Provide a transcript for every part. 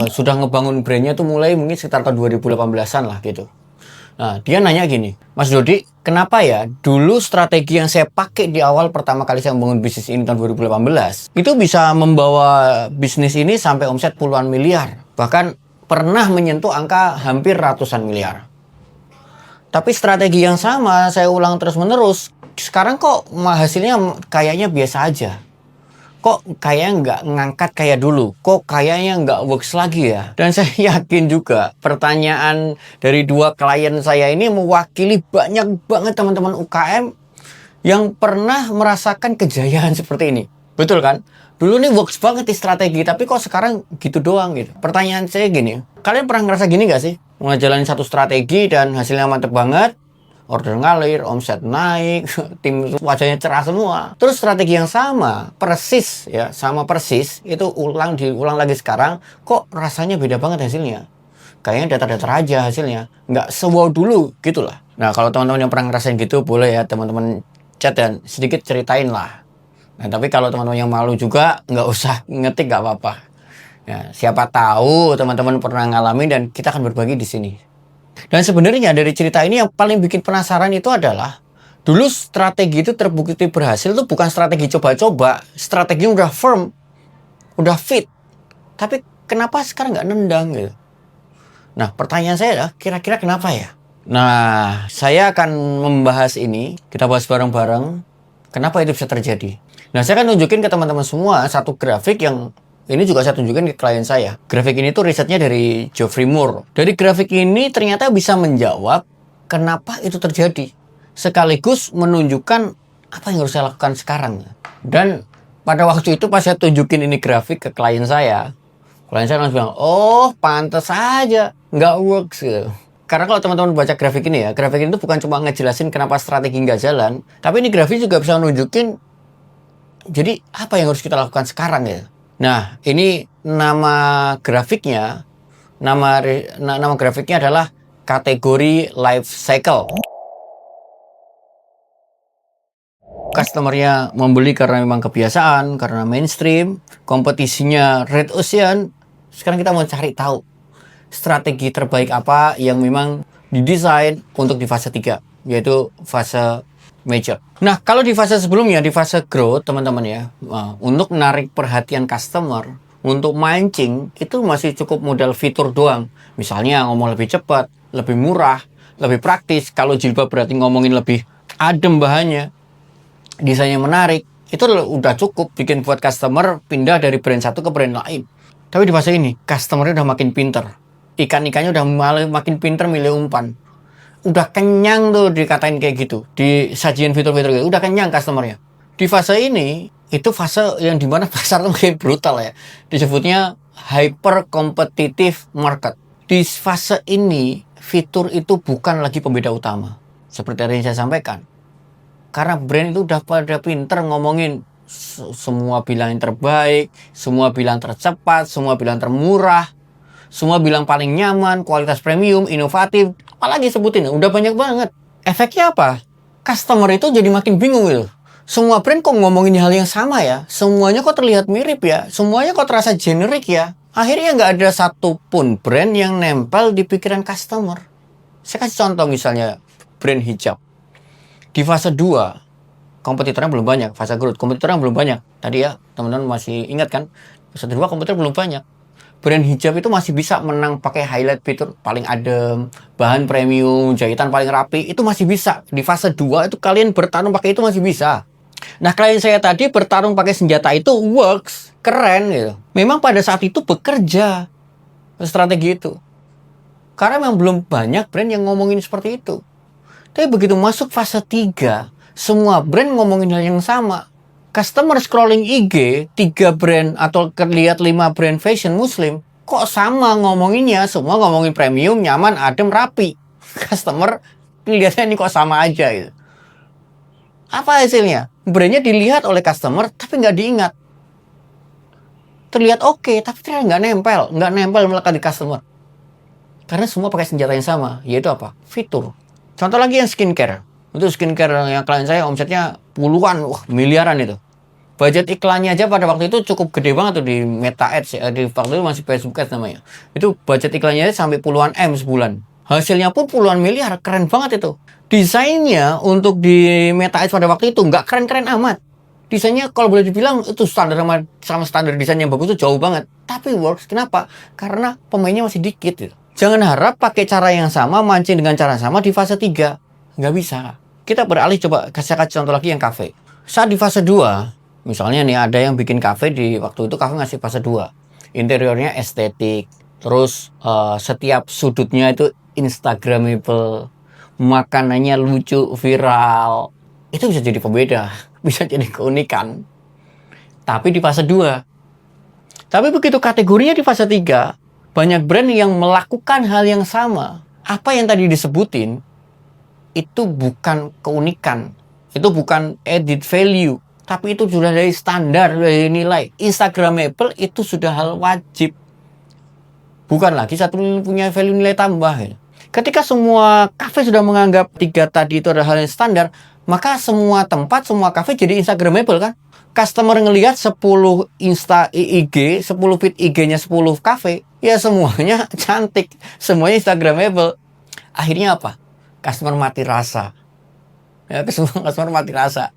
sudah ngebangun brandnya tuh mulai mungkin sekitar tahun 2018-an lah gitu. Nah, dia nanya gini, Mas Dodi, kenapa ya dulu strategi yang saya pakai di awal pertama kali saya membangun bisnis ini tahun 2018, itu bisa membawa bisnis ini sampai omset puluhan miliar. Bahkan pernah menyentuh angka hampir ratusan miliar. Tapi strategi yang sama saya ulang terus-menerus, sekarang kok hasilnya kayaknya biasa aja. Kok kayaknya nggak ngangkat kayak dulu, kok kayaknya nggak works lagi ya. Dan saya yakin juga pertanyaan dari dua klien saya ini mewakili banyak banget teman-teman UKM yang pernah merasakan kejayaan seperti ini. Betul kan? Dulu nih works banget di strategi, tapi kok sekarang gitu doang gitu. Pertanyaan saya gini, kalian pernah ngerasa gini nggak sih? Ngejalanin satu strategi dan hasilnya mantep banget, order ngalir, omset naik, tim wajahnya cerah semua. Terus strategi yang sama, persis ya, sama persis, itu diulang lagi sekarang, kok rasanya beda banget hasilnya. Kayaknya datar-datar aja hasilnya, nggak se-wow dulu, gitulah. Nah, kalau teman-teman yang pernah ngerasain gitu, boleh ya teman-teman chat dan sedikit ceritain lah. Nah, tapi kalau teman-teman yang malu juga, nggak usah ngetik, nggak apa-apa. Ya, siapa tahu teman-teman pernah ngalamin dan kita akan berbagi di sini. Dan sebenarnya dari cerita ini yang paling bikin penasaran itu adalah dulu strategi itu terbukti berhasil itu bukan strategi coba-coba, strategi udah firm, udah fit. Tapi kenapa sekarang nggak nendang gitu? Nah, pertanyaan saya adalah kira-kira kenapa ya? Nah, saya akan membahas ini, kita bahas bareng-bareng kenapa itu bisa terjadi. Nah, saya akan tunjukin ke teman-teman semua satu grafik yang ini juga saya tunjukkan ke klien saya. Grafik ini tuh risetnya dari Geoffrey Moore. Dari grafik ini ternyata bisa menjawab kenapa itu terjadi. Sekaligus menunjukkan apa yang harus saya lakukan sekarang. Dan pada waktu itu pas saya tunjukin ini grafik ke klien saya langsung bilang, oh pantas aja, nggak works gitu. Karena kalau teman-teman baca grafik ini ya, grafik ini tuh bukan cuma ngejelasin kenapa strategi nggak jalan, tapi ini grafik juga bisa nunjukin jadi apa yang harus kita lakukan sekarang ya. Nah, ini nama grafiknya, nama grafiknya adalah kategori life cycle. Customernya membeli karena memang kebiasaan, karena mainstream, kompetisinya red ocean. Sekarang kita mau cari tahu strategi terbaik apa yang memang didesain untuk di fase 3, yaitu fase major. Nah, kalau di fase sebelumnya, di fase growth, teman-teman ya, untuk menarik perhatian customer, untuk mancing, itu masih cukup modal fitur doang. Misalnya ngomong lebih cepat, lebih murah, lebih praktis. Kalau jilbab berarti ngomongin lebih adem bahannya, desainnya menarik, itu udah cukup bikin buat customer pindah dari brand satu ke brand lain. Tapi di fase ini, customernya udah makin pinter. Ikan-ikannya udah makin pinter milih umpan. Udah kenyang tuh dikatain kayak gitu, disajiin fitur-fitur gitu, udah kenyang customernya. Di fase ini, itu fase yang dimana pasar tuh makin brutal ya. Disebutnya hyper competitive market. Di fase ini, fitur itu bukan lagi pembeda utama. Seperti yang saya sampaikan. Karena brand itu udah pada pinter ngomongin semua bilang yang terbaik, semua bilang tercepat, semua bilang termurah, semua bilang paling nyaman, kualitas premium, inovatif, apalagi sebutin, udah banyak banget. Efeknya apa? Customer itu jadi makin bingung gitu. Semua brand kok ngomongin hal yang sama ya? Semuanya kok terlihat mirip ya? Semuanya kok terasa generik ya? Akhirnya nggak ada satupun brand yang nempel di pikiran customer. Saya kasih contoh misalnya brand hijab. Di fase 2, kompetitornya belum banyak. Fase growth, kompetitornya belum banyak. Tadi ya, teman-teman masih ingat kan? Fase 2, kompetitor belum banyak. Brand hijab itu masih bisa menang pakai highlight fitur paling adem, bahan premium, jahitan paling rapi, itu masih bisa. Di fase 2 itu kalian bertarung pakai itu masih bisa. Nah, klien saya tadi bertarung pakai senjata itu works, keren gitu. Memang pada saat itu bekerja strategi itu. Karena memang belum banyak brand yang ngomongin seperti itu. Tapi begitu masuk fase 3, semua brand ngomongin hal yang sama. Customer scrolling IG, 3 brand atau lihat 5 brand fashion muslim, kok sama ngomonginnya, semua ngomongin premium, nyaman, adem, rapi. Customer lihatnya ini kok sama aja gitu. Apa hasilnya? Brandnya dilihat oleh customer, tapi nggak diingat. Terlihat oke, tapi ternyata nggak nempel melekat di customer. Karena semua pakai senjata yang sama, yaitu apa? Fitur. Contoh lagi yang skincare. Itu skincare yang klien saya omsetnya puluhan, miliaran itu. Budget iklannya aja pada waktu itu cukup gede banget tuh di Meta Ads ya. Di waktu itu masih Facebook Ads namanya. Itu budget iklannya sampai puluhan M sebulan. Hasilnya pun puluhan miliar. Keren banget itu. Desainnya untuk di Meta Ads pada waktu itu nggak keren-keren amat. Desainnya kalau boleh dibilang itu standar sama standar desain yang bagus itu jauh banget. Tapi works. Kenapa? Karena pemainnya masih dikit gitu. Jangan harap pakai cara yang sama, mancing dengan cara sama di fase 3. Nggak bisa. Kita beralih, coba kasih contoh lagi yang cafe. Saat di fase 2, misalnya nih ada yang bikin cafe di waktu itu, cafe ngasih fase 2. Interiornya estetik. Terus setiap sudutnya itu instagramable. Makanannya lucu, viral. Itu bisa jadi pembeda. Bisa jadi keunikan. Tapi di fase 2. Tapi begitu kategorinya di fase 3, banyak brand yang melakukan hal yang sama. Apa yang tadi disebutin, itu bukan keunikan. Itu bukan added value. Tapi itu sudah dari standar, dari nilai. Instagramable itu sudah hal wajib. Bukan lagi satu punya value nilai tambah. Ketika semua kafe sudah menganggap 3 tadi itu adalah hal yang standar, maka semua tempat, semua kafe jadi Instagramable kan? Customer ngelihat 10 IG, 10 feed IG-nya 10 kafe, ya semuanya cantik. Semuanya Instagramable. Akhirnya apa? Customer mati rasa. Ya, customer mati rasa.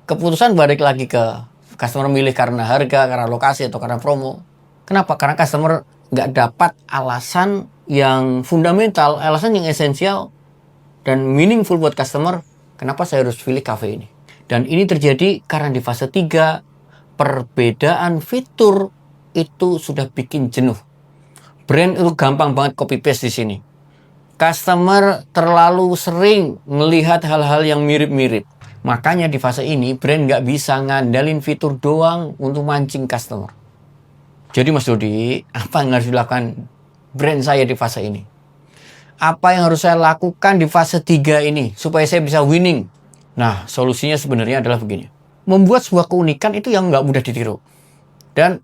Keputusan balik lagi ke customer milih karena harga, karena lokasi, atau karena promo. Kenapa? Karena customer nggak dapat alasan yang fundamental, alasan yang esensial dan meaningful buat customer. Kenapa saya harus pilih cafe ini? Dan ini terjadi karena di fase 3, perbedaan fitur itu sudah bikin jenuh. Brand itu gampang banget copy paste di sini. Customer terlalu sering melihat hal-hal yang mirip-mirip. Makanya di fase ini, brand nggak bisa ngandalin fitur doang untuk mancing customer. Jadi Mas Dodi, apa yang harus dilakukan brand saya di fase ini? Apa yang harus saya lakukan di fase 3 ini supaya saya bisa winning? Nah, solusinya sebenarnya adalah begini. Membuat sebuah keunikan itu yang nggak mudah ditiru. Dan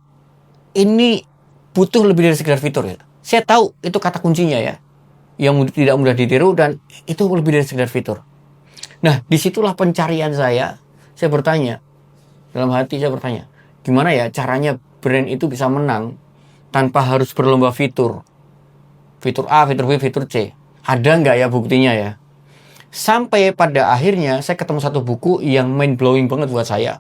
ini butuh lebih dari sekedar fitur ya. Saya tahu itu kata kuncinya ya. Yang tidak mudah ditiru dan itu lebih dari sekedar fitur. Nah, disitulah pencarian saya. Saya bertanya, dalam hati saya bertanya, gimana ya caranya brand itu bisa menang tanpa harus berlomba fitur? Fitur A, fitur B, fitur C. Ada nggak ya buktinya ya? Sampai pada akhirnya saya ketemu satu buku yang mind blowing banget buat saya.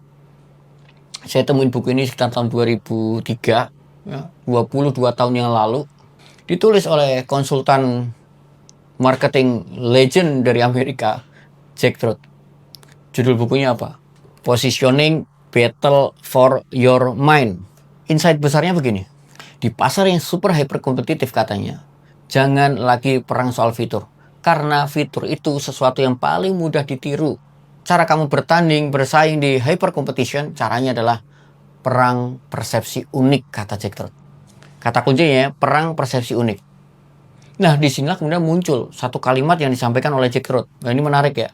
Saya temuin buku ini sekitar tahun 2003, ya, 22 tahun yang lalu. Ditulis oleh konsultan marketing legend dari Amerika, Jack Trout. Judul bukunya apa? Positioning Battle for Your Mind. Insight besarnya begini. Di pasar yang super hyper kompetitif katanya, jangan lagi perang soal fitur. Karena fitur itu sesuatu yang paling mudah ditiru. Cara kamu bertanding, bersaing di hyper competition, caranya adalah perang persepsi unik, kata Jack Trout. Kata kuncinya, perang persepsi unik. Nah, disinilah kemudian muncul satu kalimat yang disampaikan oleh Jack Trout. Nah, ini menarik ya.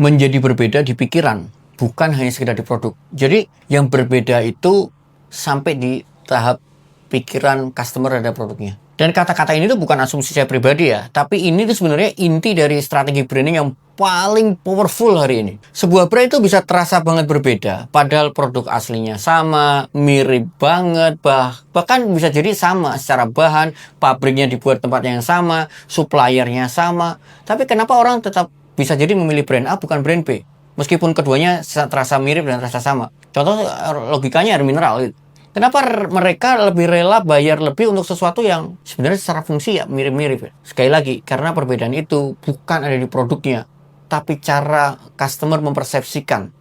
Menjadi berbeda di pikiran, bukan hanya sekedar di produk. Jadi, yang berbeda itu sampai di tahap pikiran customer terhadap produknya. Dan kata-kata ini tuh bukan asumsi saya pribadi ya, tapi ini tuh sebenarnya inti dari strategi branding yang paling powerful hari ini. Sebuah brand itu bisa terasa banget berbeda, padahal produk aslinya sama, mirip banget, bahkan bisa jadi sama secara bahan, pabriknya dibuat tempat yang sama, suppliernya sama. Tapi kenapa orang tetap bisa jadi memilih brand A bukan brand B? Meskipun keduanya terasa mirip dan terasa sama. Contoh logikanya air mineral gitu. Kenapa mereka lebih rela bayar lebih untuk sesuatu yang sebenarnya secara fungsi ya mirip-mirip? Sekali lagi, karena perbedaan itu bukan ada di produknya, tapi cara customer mempersepsikan.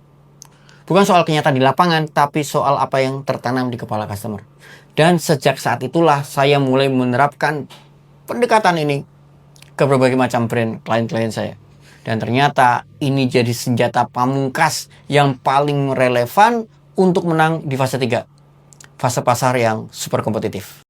Bukan soal kenyataan di lapangan, tapi soal apa yang tertanam di kepala customer. Dan sejak saat itulah saya mulai menerapkan pendekatan ini ke berbagai macam brand klien-klien saya. Dan ternyata ini jadi senjata pamungkas yang paling relevan untuk menang di fase 3. Fase pasar yang super kompetitif.